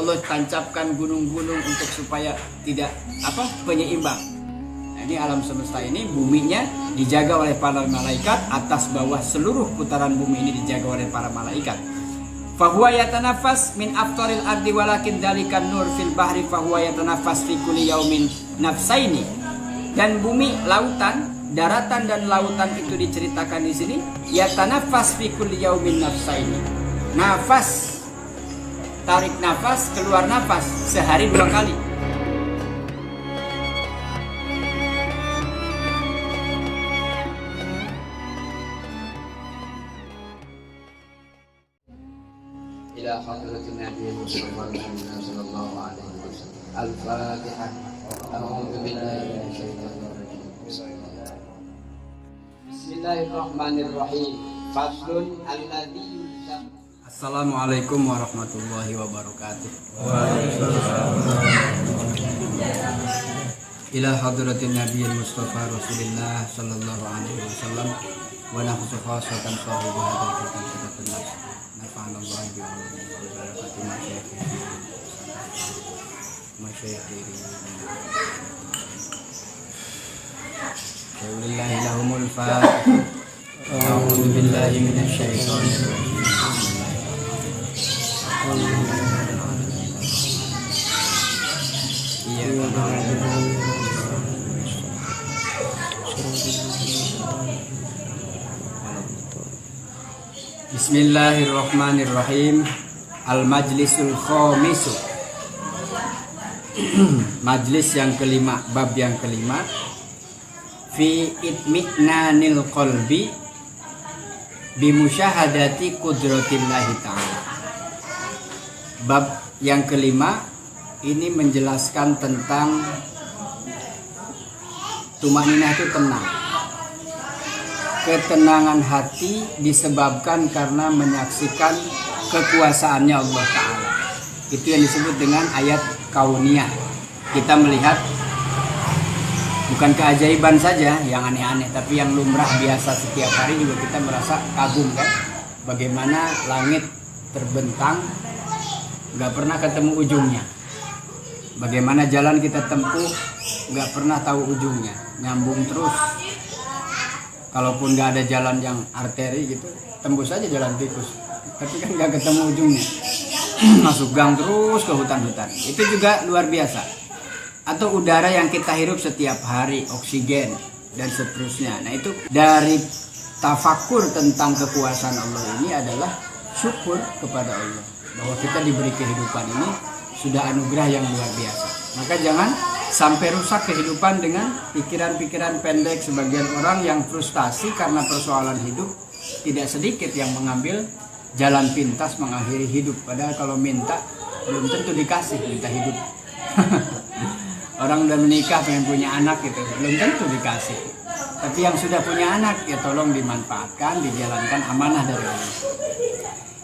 Allah tancapkan gunung-gunung untuk supaya tidak penyeimbang. Nah, ini alam semesta ini, buminya dijaga oleh para malaikat, atas bawah seluruh putaran bumi ini dijaga oleh para malaikat. Fahuwa yatanafas min aftaril ardi walakin dalikan nur fil bahri fahuwa yatanafas fi kulli yaumin nafsaini. Dan bumi, lautan, daratan dan lautan itu diceritakan di sini, yatanafas fi kulli yaumin nafsaini. Nafas, tarik nafas, keluar nafas sehari 2 kali. Ila hadratin Nabi Muhammad sallallahu alaihi wasallam. Al-Fatihah. A'udzu billahi minasyaitonir rajim. Bismillahirrahmanirrahim. Faslun alladzi. Assalamualaikum warahmatullahi wabarakatuh. Ila hadratin Nabi Mustafa Rasulullah sallallahu alaihi wasallam wa nahsu khasatan sahibi hadzal kitab kitabun nas. Nafa'anallahu bi barakati masyayikh. Wallahi lahumul fatih. A'udzu billahi minasy syaithanir rajim. Bismillahirrahmanirrahim. Al-Majlisul Khamisu. Majlis yang kelima, bab yang kelima. Fi itmi'nanil qalbi bimusyahadati qudratillahi ta'ala. Bab yang kelima ini menjelaskan tentang tumaninah itu tenang. Ketenangan hati disebabkan karena menyaksikan kekuasaannya Allah Ta'ala. Itu yang disebut dengan ayat kauniyah. Kita melihat bukan keajaiban saja yang aneh-aneh, tapi yang lumrah biasa setiap hari juga kita merasa kagum kan. Bagaimana langit terbentang, nggak pernah ketemu ujungnya. Bagaimana jalan kita tempuh, nggak pernah tahu ujungnya, nyambung terus. Kalaupun nggak ada jalan yang arteri gitu, tembus aja jalan tikus, tapi kan nggak ketemu ujungnya. Masuk gang terus ke hutan-hutan, itu juga luar biasa. Atau udara yang kita hirup setiap hari, oksigen dan seterusnya. Nah, itu dari tafakur tentang kekuasaan Allah ini adalah syukur kepada Allah bahwa kita diberi kehidupan ini sudah anugerah yang luar biasa. Maka jangan sampai rusak kehidupan dengan pikiran-pikiran pendek. Sebagian orang yang frustasi karena persoalan hidup, tidak sedikit yang mengambil jalan pintas mengakhiri hidup. Padahal kalau minta belum tentu dikasih, minta hidup. Orang udah menikah pengen punya anak gitu, belum tentu dikasih. Tapi yang sudah punya anak ya tolong dimanfaatkan, dijalankan amanah dari Allah.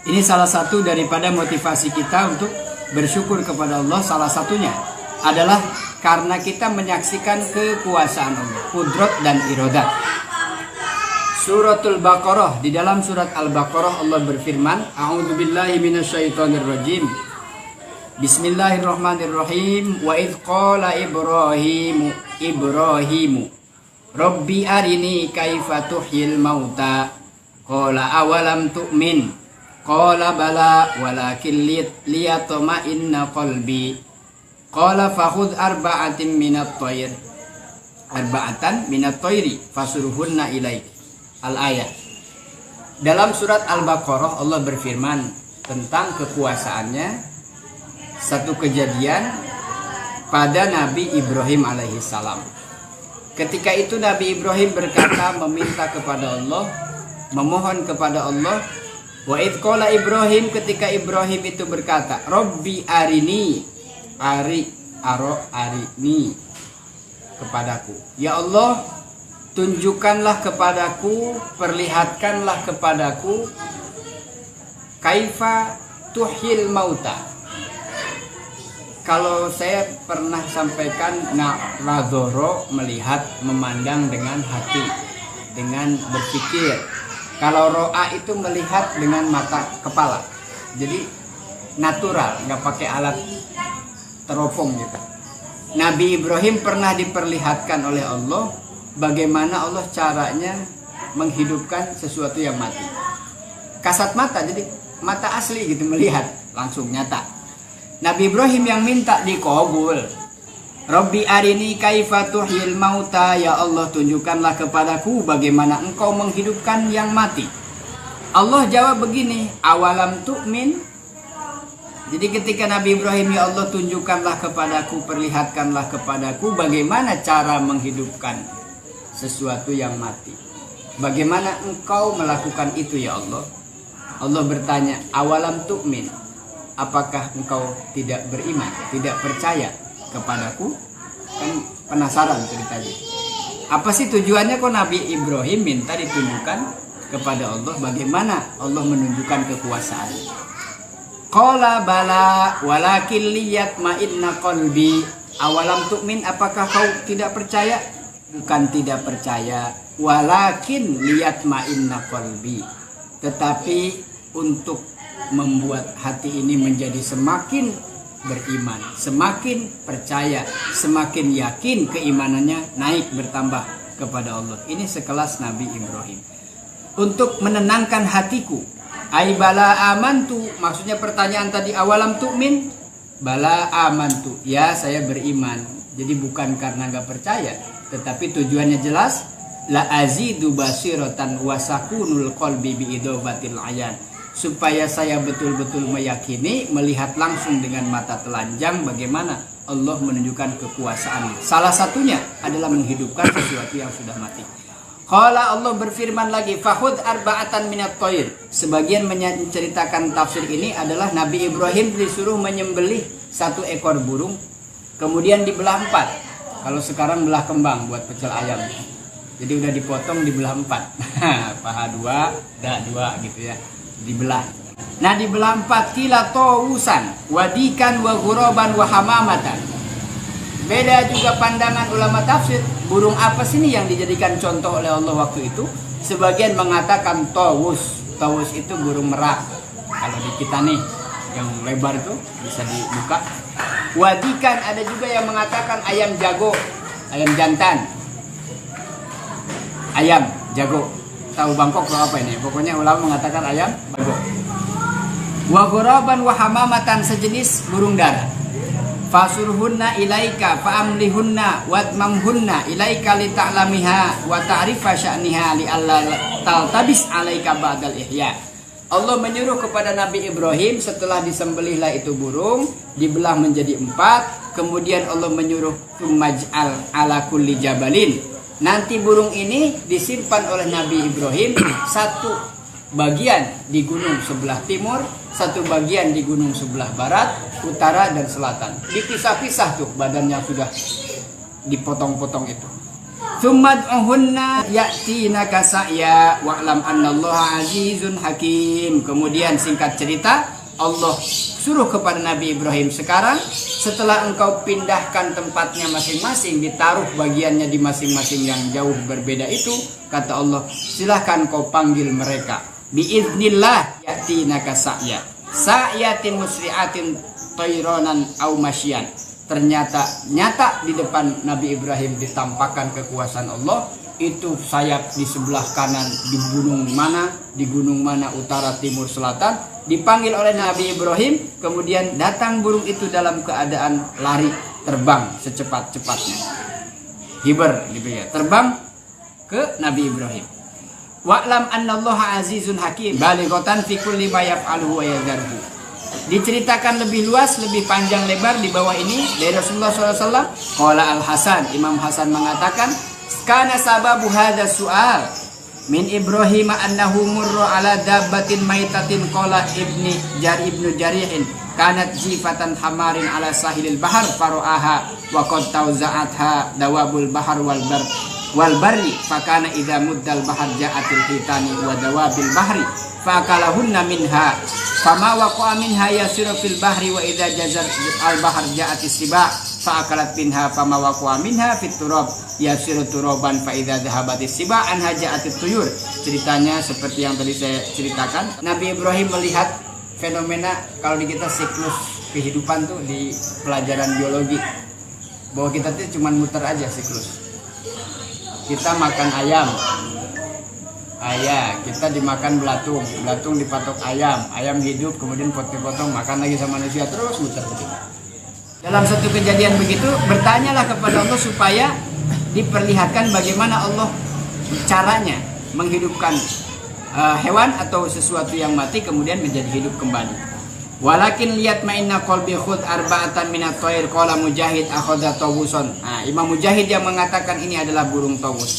Ini salah satu daripada motivasi kita untuk bersyukur kepada Allah. Salah satunya adalah karena kita menyaksikan kekuasaan Allah, kudrat dan iradat. Suratul Baqarah, di dalam surat Al-Baqarah Allah berfirman, A'udzu billahi minasyaitonir rajim. Bismillahirrahmanirrahim. Wa idz qala Ibrahimu Rabbi arini kaifa tuhyil mauta qala awalam tu'min qala bala walakin liyatma'inna qalbi qala fakhudh arba'atan minat tayri fasuruhunna ilaik. Al-ayat. Dalam surat Al-Baqarah Allah berfirman tentang kekuasaannya. Satu kejadian pada Nabi Ibrahim alaihissalam. Ketika itu Nabi Ibrahim berkata, meminta kepada Allah, memohon kepada Allah. Wa idz qala Ibrahim, ketika Ibrahim itu berkata, Rabbi arini kepadaku. Ya Allah, tunjukkanlah kepadaku, perlihatkanlah kepadaku kaifa tuhyil mauta. Kalau saya pernah sampaikan, nadhoro, melihat, memandang dengan hati, dengan berpikir. Kalau ro'a itu melihat dengan mata kepala. Jadi natural, nggak pakai alat teropong gitu. Nabi Ibrahim pernah diperlihatkan oleh Allah bagaimana Allah caranya menghidupkan sesuatu yang mati. Kasat mata, jadi mata asli gitu, melihat langsung nyata. Nabi Ibrahim yang minta dikabul. Rabbi arini kaifa tuhyil mauta, ya Allah tunjukkanlah kepadaku bagaimana engkau menghidupkan yang mati. Allah jawab begini, awalam tu'min. Jadi ketika Nabi Ibrahim, ya Allah tunjukkanlah kepadaku, perlihatkanlah kepadaku bagaimana cara menghidupkan sesuatu yang mati. Bagaimana engkau melakukan itu ya Allah? Allah bertanya, awalam tu'min, apakah engkau tidak beriman, tidak percaya kepadaku? Kan penasaran ceritanya. Apa sih tujuannya kok Nabi Ibrahim minta ditunjukkan kepada Allah bagaimana Allah menunjukkan kekuasaan? Qala bala walakin liyatma'inna qalbi. Awalam tu'min, apakah kau tidak percaya? Bukan tidak percaya, walakin liyatma'inna qalbi, tetapi untuk membuat hati ini menjadi semakin beriman, semakin percaya, semakin yakin keimanannya naik bertambah kepada Allah. Ini sekelas Nabi Ibrahim. Untuk menenangkan hatiku, ai bala amantu, maksudnya pertanyaan tadi awalam tu'min, bala amantu, ya saya beriman. Jadi bukan karena nggak percaya, tetapi tujuannya jelas, la azidu basiratan wasakunul qalbi biidobatil ayan, supaya saya betul-betul meyakini, melihat langsung dengan mata telanjang bagaimana Allah menunjukkan kekuasaan. Salah satunya adalah menghidupkan sesuatu yang sudah mati. Qala, Allah berfirman lagi, fahud arba'atan minat thair. Sebagian menceritakan tafsir ini adalah Nabi Ibrahim disuruh menyembelih satu ekor burung, kemudian dibelah 4. Kalau sekarang belah kembang buat pecel ayam. Jadi udah dipotong dibelah 4. Paha 2, dak 2 gitu ya. Dibelah. Nah, dibelah 4, kila tawusan, wadikan wa ghuraban wa hamamatan. Beda juga pandangan ulama tafsir, burung apa sih ini yang dijadikan contoh oleh Allah waktu itu? Sebagian mengatakan tawus. Tawus itu burung merak. Kalau di kita nih yang lebar itu bisa dibuka. Wadikan, ada juga yang mengatakan ayam jago, ayam jantan. Ayam jago. Tahu Bangkok atau apa ini? Pokoknya ulama mengatakan ayam jago. Wa ghuraban wa hamamatan, sejenis burung dara. Fasurhunna ilaika fa'amlihunna watmamhunna ilaika lita'lamiha wa ta'rifa sya'niha li'alla taltabis alaika ba'dal ihya. Allah menyuruh kepada Nabi Ibrahim setelah disembelihlah itu burung, dibelah menjadi 4, kemudian Allah menyuruh tumaj'al ala kulli jabalin. Nanti burung ini disimpan oleh Nabi Ibrahim satu bagian di gunung sebelah timur, satu bagian di gunung sebelah barat, utara dan selatan. Dipisah-pisah tuh badannya sudah dipotong-potong itu. Tsummad'uhunna ya'tinaka sa'ya wa'lam annallaha azizun hakim. Kemudian singkat cerita, Allah suruh kepada Nabi Ibrahim, sekarang setelah engkau pindahkan tempatnya masing-masing, ditaruh bagiannya di masing-masing yang jauh berbeda itu, kata Allah, silahkan kau panggil mereka. Biiznillah ya'tinaka sa'ya. Sa'yatin musri'atin tayronan au masyian. Ternyata nyata di depan Nabi Ibrahim ditampakkan kekuasaan Allah. Itu sayap di sebelah kanan di gunung mana, utara, timur, selatan. Dipanggil oleh Nabi Ibrahim, kemudian datang burung itu dalam keadaan lari, terbang secepat-cepatnya. Hiber gitu ya, terbang ke Nabi Ibrahim. Wa'lam annallaha azizun hakim balighatan fi kulli ma yaf'aluhu wa yadharhu. Diceritakan lebih luas, lebih panjang lebar di bawah ini dari Rasulullah SAW. Qala Al-Hasan, Imam Hasan mengatakan, kana sababu hadha su'al min Ibrahim annahu murra ala dabbatin maitatin qala ibnu jarihin kanat jifatan hamarin ala sahilil bahar faro'aha wa qad tawza'atha dawabul bahar wal barri fakana idza muddal bahar ja'atil hitani wa dawabil bahri fakalahunna minha fama waqa'a minha yasiru fil bahri wa idza jazat al bahar ja'atis siba fakalat minha fama waqa'a minha fit turab yasiru turaban fa idza dhahabatis siba anha ja'atit tuyur. Ceritanya seperti yang tadi saya ceritakan, Nabi Ibrahim melihat fenomena kalau di kita siklus kehidupan tuh di pelajaran biologi, bahwa kita tuh cuma muter aja siklus. Kita makan ayam, kita dimakan belatung dipatok ayam hidup, kemudian potong-potong makan lagi sama manusia, terus muter begitu. Dalam satu kejadian begitu, bertanyalah kepada Allah supaya diperlihatkan bagaimana Allah caranya menghidupkan hewan atau sesuatu yang mati kemudian menjadi hidup kembali. Walakin lihat mainna qalbi khud arba'atan minat thair qala Mujahid akhadha tawuson. Nah, Imam Mujahid yang mengatakan ini adalah burung tawus.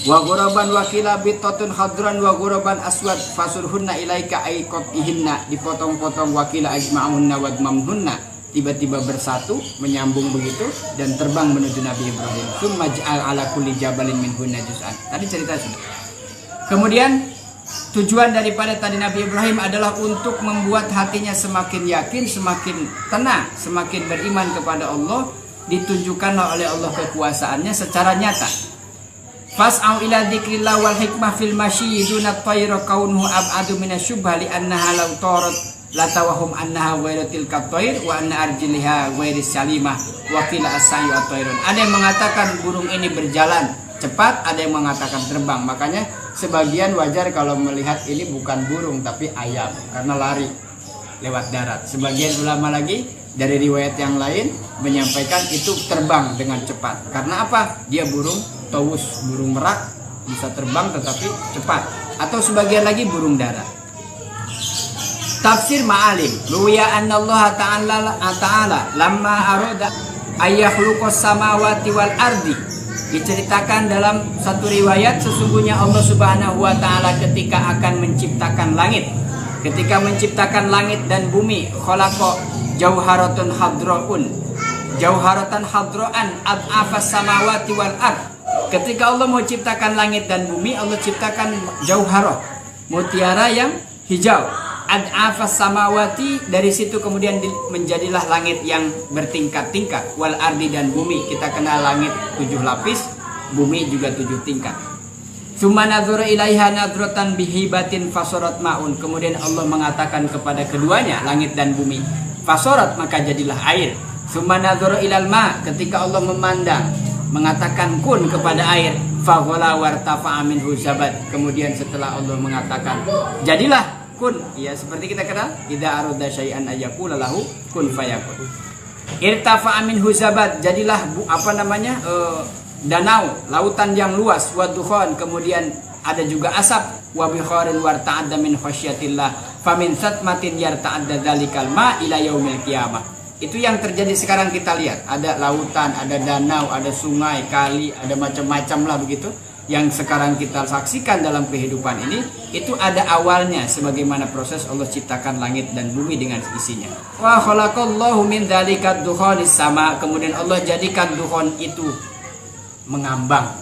Wa ghuraban wakila bitatun khadran wa ghuraban aswad fasurhunna ilaika aiqat ihinna, dipotong-potong wakila ajma'unna wa dmamhunna, tiba-tiba bersatu menyambung begitu dan terbang menuju Nabi Ibrahim. Tsumma ja'al ala kulli jabalin minhunna juz'an. Tadi cerita sudah. Kemudian tujuan daripada tadi Nabi Ibrahim adalah untuk membuat hatinya semakin yakin, semakin tenang, semakin beriman kepada Allah, ditunjukkanlah oleh Allah kekuasaannya secara nyata. Fas'au ila dzikrillah wal hikmah fil masyi duna tayra kaunuhu ab'adu minasyubha li annaha law tarat la tawahum annaha ghairu tilka tayr wa anna arjiliha ghairu salimah wa qila as-sayu at-tayrun. Ada yang mengatakan burung ini berjalan cepat, ada yang mengatakan terbang. Makanya sebagian wajar kalau melihat ini bukan burung tapi ayam karena lari lewat darat. Sebagian ulama lagi dari riwayat yang lain menyampaikan itu terbang dengan cepat. Karena apa? Dia burung tawus, burung merak, bisa terbang tetapi cepat. Atau sebagian lagi burung darat. Tafsir Ma'alim, ruwiya anna Allah Ta'ala lamma arada ayyakhluqas samawati wal ardi. Diceritakan dalam satu riwayat sesungguhnya Allah Subhanahu wa taala ketika akan menciptakan langit, ketika menciptakan langit dan bumi, khalaqa jauharatun hadraun, jauharatan hadraan ad'afas samawati wal ard. Ketika Allah mau ciptakan langit dan bumi, Allah ciptakan jauharah, mutiara yang hijau. Ad'afas samawati, dari situ kemudian menjadilah langit yang bertingkat-tingkat. Wal ardi, dan bumi, kita kenal langit 7 lapis, bumi juga 7 tingkat. Tsumma nadzara ilaiha nadratan bihibatin fasorat maun. Kemudian Allah mengatakan kepada keduanya, langit dan bumi, fasorat, maka jadilah air. Tsumma nadzara ilal ma, ketika Allah memandang, mengatakan kun kepada air, faghala wartafa'a minhu zabad. Kemudian setelah Allah mengatakan jadilah kun, ya seperti kita kenal, idza arada syai'an ayyaqula lahu kun fayakun. Irtafa'a minhu zabad, jadilah danau, lautan yang luas, wa dukhan, kemudian ada juga asap, wa bikharin warta'adda min khasyatillah famin satmatin yarta'adda dzalikal ma ila yaumil qiyamah. Itu yang terjadi sekarang kita lihat, ada lautan, ada danau, ada sungai, kali, ada macam-macam lah begitu. Yang sekarang kita saksikan dalam kehidupan ini, itu ada awalnya sebagaimana proses Allah ciptakan langit dan bumi dengan isinya. Wa khalaqallahu min dzalika dukhanis sama, kemudian Allah jadikan dukhon itu mengambang,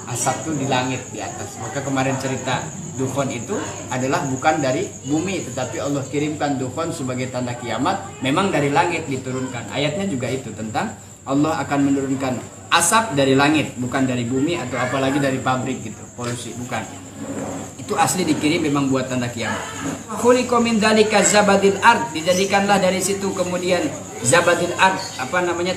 asap itu di langit di atas. Maka kemarin cerita dukhon itu adalah bukan dari bumi, tetapi Allah kirimkan dukhon sebagai tanda kiamat, memang dari langit diturunkan. Ayatnya juga itu tentang Allah akan menurunkan asap dari langit, bukan dari bumi atau apalagi dari pabrik gitu, polusi, bukan. Itu asli dikirim memang buat tanda kiamat. Khuliqa min dzalika zabadil ard, dijadikanlah dari situ kemudian zabadil ard,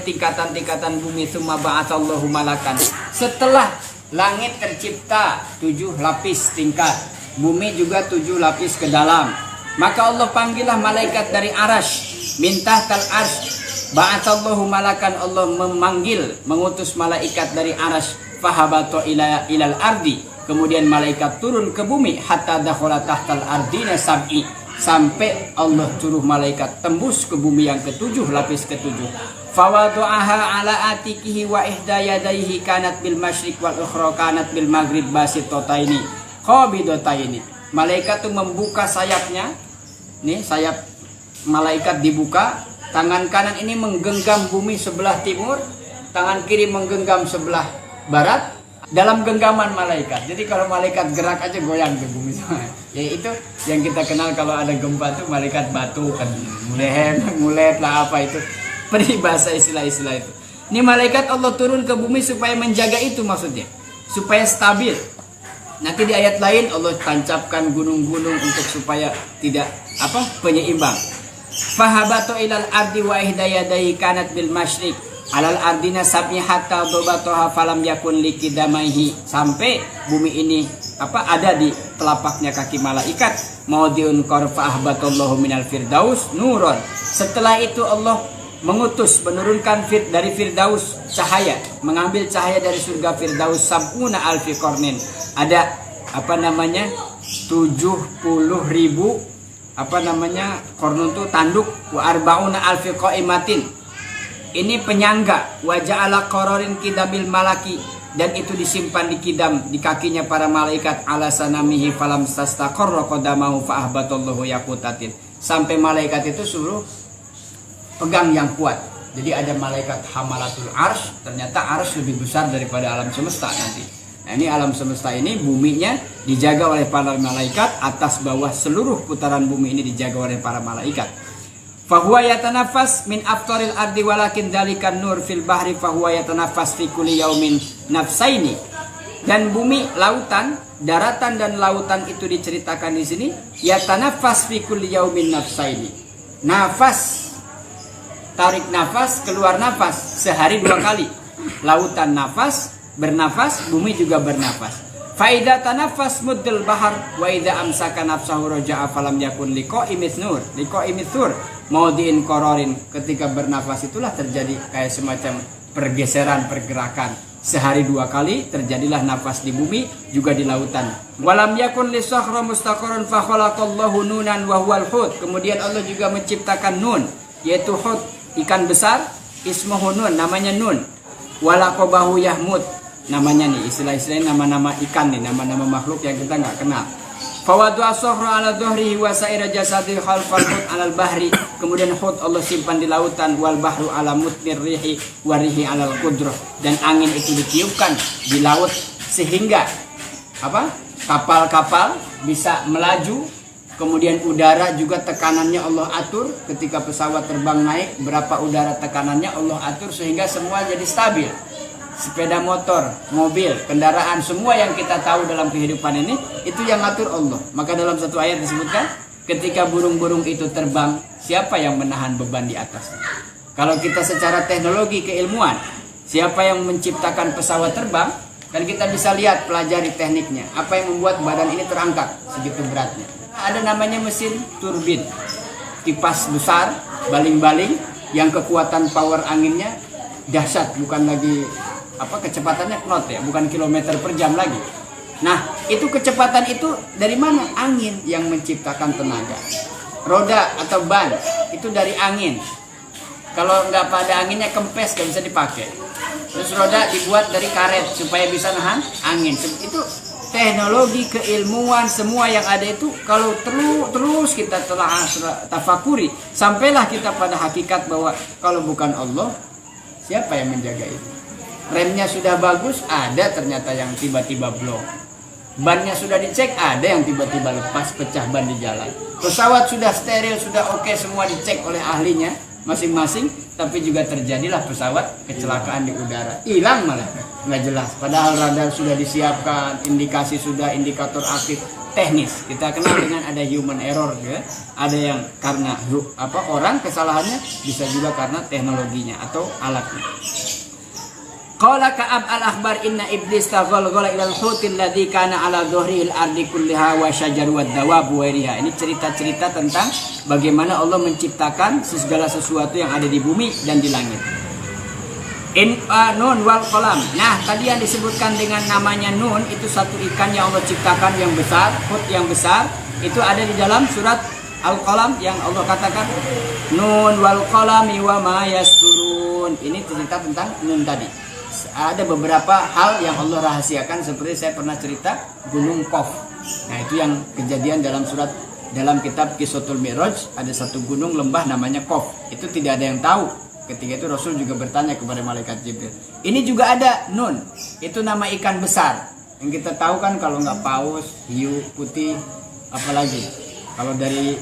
tingkatan-tingkatan bumi. Tsumma ba'atsallahu malakan, setelah langit tercipta 7 lapis tingkat, bumi juga 7 lapis ke dalam, maka Allah panggillah malaikat dari arash, minta tal arsh. Ba'atsallahu malakan, Allah memanggil, mengutus malaikat dari arash, fahabato ilal ardi, kemudian malaikat turun ke bumi, hatta dakhala tahtal ardina sab'i, sampai Allah suruh malaikat tembus ke bumi yang ke-7, lapis ke-7. Fawadu'aha ala atikihi wa ihda yadaihi kanat bil masyriq wal ukhra kanat bil maghrib basitataini khabidataini. Malaikat itu membuka sayapnya, nih sayap malaikat dibuka, tangan kanan ini menggenggam bumi sebelah timur, tangan kiri menggenggam sebelah barat, dalam genggaman malaikat. Jadi kalau malaikat gerak aja goyang ke bumi semua. Ya itu yang kita kenal kalau ada gempa tuh malaikat batu kan, mulet lah apa itu. Peribahasa istilah-istilah itu. Ini malaikat Allah turun ke bumi supaya menjaga itu, maksudnya supaya stabil. Nanti di ayat lain Allah tancapkan gunung-gunung untuk supaya tidak penyeimbang. Fahabatu ilal ardi wa ihdayadai kanat bil masyriq alal ardina sab'i hatta dobatoha falam yakun likidamaihi, sampai bumi ini ada di telapaknya kaki malaikat. Maudiun qarfa ahbatallahu minal firdaus nuron. Setelah itu Allah mengutus, menurunkan dari Firdaus cahaya, mengambil cahaya dari surga Firdaus sab'una alfi qarnin. Ada 70.000 qarnun itu tanduk, wa arba'una alfi qaimatin. Ini penyangga, wa ja'ala qararin kidamil malaki, dan itu disimpan di kidam, di kakinya para malaikat, ala sanamihi falam sastaqarra qadamahu fa ahbatallahu yaqutatin. Sampai malaikat itu suruh pegang yang kuat. Jadi ada malaikat hamalatul arsh, ternyata arsh lebih besar daripada alam semesta nanti. Nah, ini alam semesta ini buminya dijaga oleh para malaikat, atas bawah seluruh putaran bumi ini dijaga oleh para malaikat. Fahuwa yatanafas min aftaril ardi walakin dzalikan nur fil bahri fahuwa yatanafas fi kulli yaumin nafsaini. Dan bumi, lautan, daratan dan lautan itu diceritakan di sini, yatanafas fi kulli yaumin nafsaini. Nafas, tarik nafas, keluar nafas sehari 2 kali. Lautan nafas, bernafas, bumi juga bernafas. Faida tanafas muddul bahar wa idza amsaka nafsahu raja'a falam yakun liqa'imits nur maudiin qararin. Ketika bernafas itulah terjadi kayak semacam pergeseran, pergerakan. Sehari 2 kali terjadilah nafas di bumi, juga di lautan. Walam yakun lisakhra mustaqarrun fa khalaqallahu nunan wa huwal hut. Kemudian Allah juga menciptakan nun, yaitu hut, ikan besar, ismuhu nun, namanya nun. Walaqabahu yahmud, namanya nih, istilah-istilah nama-nama ikan nih, nama-nama makhluk yang kita nggak kenal. Fawadu as-sakhra ala dhuhrihi wa sa'ira jasadi khalfal hut alal bahri. Kemudian hut Allah simpan di lautan, wal bahru ala mutnir rihi warihi alal qudrah. Dan angin itu ditiupkan di laut sehingga kapal-kapal bisa melaju. Kemudian udara juga tekanannya Allah atur, ketika pesawat terbang naik berapa udara tekanannya Allah atur sehingga semua jadi stabil. Sepeda motor, mobil, kendaraan, semua yang kita tahu dalam kehidupan ini, itu yang atur Allah. Maka dalam satu ayat disebutkan, ketika burung-burung itu terbang, siapa yang menahan beban di atas? Kalau kita secara teknologi keilmuan, siapa yang menciptakan pesawat terbang? Dan kita bisa lihat, pelajari tekniknya. Apa yang membuat badan ini terangkat segitu beratnya? Ada namanya mesin turbin, kipas besar, baling-baling, yang kekuatan power anginnya dahsyat, bukan lagi kecepatannya knot ya, bukan kilometer per jam lagi. Nah, itu kecepatan itu dari mana? Angin yang menciptakan tenaga. Roda atau ban itu dari angin. Kalau nggak pada anginnya kempes, nggak bisa dipakai. Terus roda dibuat dari karet supaya bisa nahan angin. Itu teknologi, keilmuan, semua yang ada itu kalau terus kita telah tafakuri, sampailah kita pada hakikat bahwa kalau bukan Allah, siapa yang menjaga itu? Remnya sudah bagus, ada ternyata yang tiba-tiba blok. Bannya sudah dicek, ada yang tiba-tiba lepas, pecah ban di jalan. Pesawat sudah steril, sudah oke, semua dicek oleh ahlinya masing-masing, tapi juga terjadilah pesawat kecelakaan di udara. Hilang malah, nggak jelas. Padahal radar sudah disiapkan, indikasi sudah, indikator aktif, teknis. Kita kenal dengan ada human error, ya. Ada yang karena orang kesalahannya, bisa juga karena teknologinya atau alatnya. Qala Ka'ab al-akhbar inna iblis taghalghala ilal hutil ladzi kana ala dhuhril ardi kulliha wa syajar wad dawab wa iriha. Ini cerita-cerita tentang bagaimana Allah menciptakan segala sesuatu yang ada di bumi dan di langit. Nun wal qalam. Nah, tadi yang disebutkan dengan namanya nun itu satu ikan yang Allah ciptakan yang besar, hut yang besar, itu ada di dalam surat Al-Qalam yang Allah katakan nun wal qalami wa ma yasturun. Ini cerita tentang nun tadi. Ada beberapa hal yang Allah rahasiakan, seperti saya pernah cerita Gunung Qaf. Nah, itu yang kejadian dalam kitab Qissatul Mi'raj, ada satu gunung lembah namanya Qaf. Itu tidak ada yang tahu. Ketika itu Rasul juga bertanya kepada malaikat Jibril. Ini juga ada nun. Itu nama ikan besar. Yang kita tahu kan kalau nggak paus, hiu putih, apalagi. Kalau dari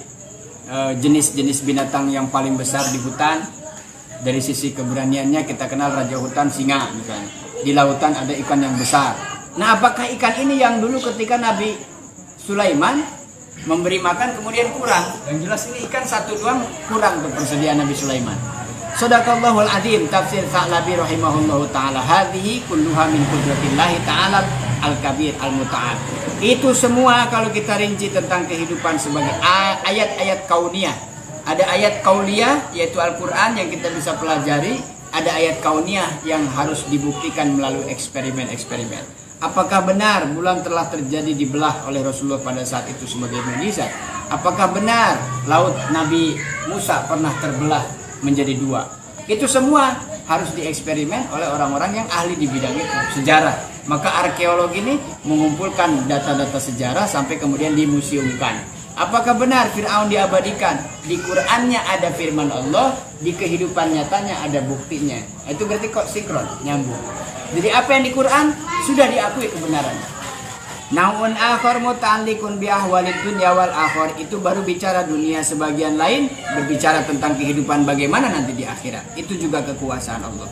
jenis-jenis binatang yang paling besar di hutan, dari sisi keberaniannya kita kenal raja hutan singa misalnya. Di lautan ada ikan yang besar. Nah, apakah ikan ini yang dulu ketika Nabi Sulaiman memberi makan kemudian kurang? Yang jelas ini ikan satu doang kurang untuk persediaan Nabi Sulaiman. Shadaqallahul adzim, tafsir Sa'labi rahimahullahu taala. Hadhihi kulluha min qudratillahi taala al-kabir al-muta'al. Itu semua kalau kita rinci tentang kehidupan sebagai ayat-ayat kauniyah. Ada ayat kauniyah yaitu Al-Qur'an yang kita bisa pelajari, ada ayat kauniyah yang harus dibuktikan melalui eksperimen-eksperimen. Apakah benar bulan telah terjadi dibelah oleh Rasulullah pada saat itu sebagai mukjizat? Apakah benar laut Nabi Musa pernah terbelah menjadi dua? Itu semua harus dieksperimen oleh orang-orang yang ahli di bidang itu, sejarah. Maka arkeologi ini mengumpulkan data-data sejarah sampai kemudian dimuseumkan. Apakah benar Fir'aun diabadikan? Di Qur'annya ada firman Allah, di kehidupan nyatanya ada buktinya. Itu berarti kok sinkron, nyambung. Jadi apa yang di Quran sudah diakui kebenarannya. Naun akhar muta'alliqun bi ahwalid dunya wal akhir, itu baru bicara dunia, sebagian lain berbicara tentang kehidupan bagaimana nanti di akhirat. Itu juga kekuasaan Allah.